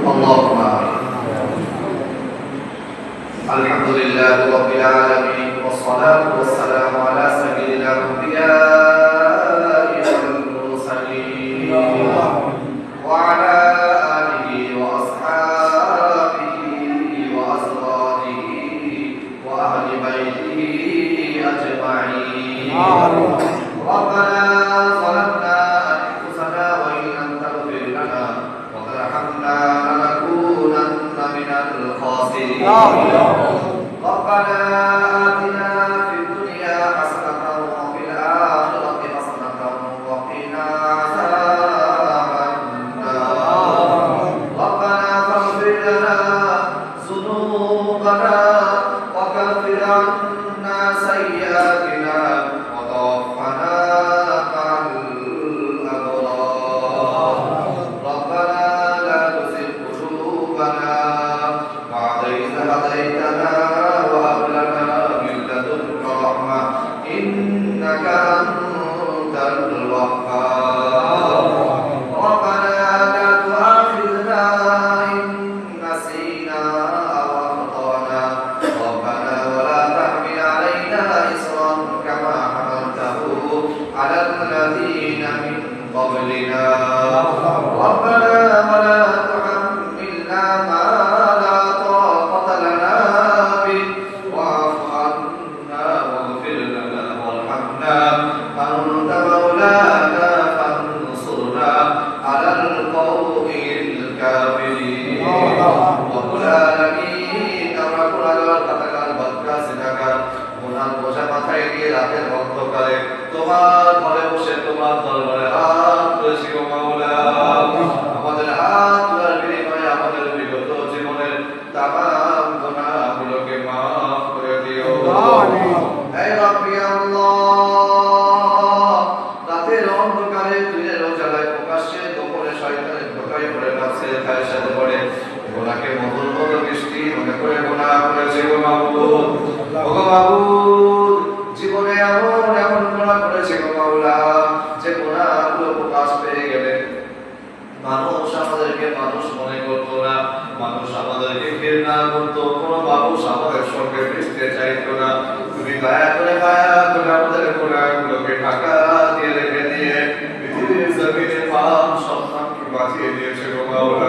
اللهم الحمد لله رب العالمين والصلاة والسلام على سيد الأنبياء والمرسلين وعلى آله وأصحابه وأزواجه وأهل بيته أجمعين ربنا ظلمنا أنفسنا وإن لم تغفر لنا وترحمنا لنكونن من الخاسرين ربنا آتنا في الدنيا حسنة وفي الآخرة حسنة وقنا عذاب النار ربنا فاغفر لنا ذنوبنا وكفر عنا سيئاتنا وتوفنا مع الأبرار ربنا لا تزغ قلوبنا بعد إذ هديتنا وهب لنا من لدنك رحمة إنك أنت الوهاب ربنا لا تؤاخذنا إن نسينا أو أخطأنا ربنا ولا تحمل علينا إصرا كما حملته على الذين من قبلنا ربنا ولا تحملنا ما لا طاقة لنا به واعف عنا واغفر لنا وارحمنا أنت مولانا فانصرنا على القوم الكافرين رب العالمين আমরা কোরআনের কথাকার বদকাসিনাকার গুনাহ বোঝা মাথায় নিয়ে রাতের অন্ধকারে তোমার ঘরে বসে তোমার দরবারে হাত তুলেছি ও মাওলা আমাদের হাত তোলার বিনিময়ে আমাদের বিগত জীবনের তামাম গুনাহগুলোকে মাফ করে দিও আমিন হে রব্বি আল্লাহ রাতের অন্ধকারে দিনের উজালায় প্রকাশ্যে গোপনে শয়তানের ধোঁকায় পড়ে নফসের খায়সাতে পড়ে গুনাহকে মধুর মতো মিষ্টি মনে করে গুনাহ করেছে গো মাবুদ ও গো মাবুদ জীবনে এমন গুনাহ করেছে গো মাওলা যে গুনাহগুলো প্রকাশ পেয়ে গেলে মানুষ আমাদেরকে মানুষ মনে করতো না মানুষ আমাদেরকে ঘৃণা করতো কোনো মানুষ আমাদের সঙ্গে মিশতে চাইতো না তুমি দয়া করে আমাদের গুনাহগুলোকে ঢাকা দিয়ে রেখে দিয়ে পৃথিবীর জমিনে পাপ সন্তানকে বাঁচিয়ে দিয়েছে গো মাওলা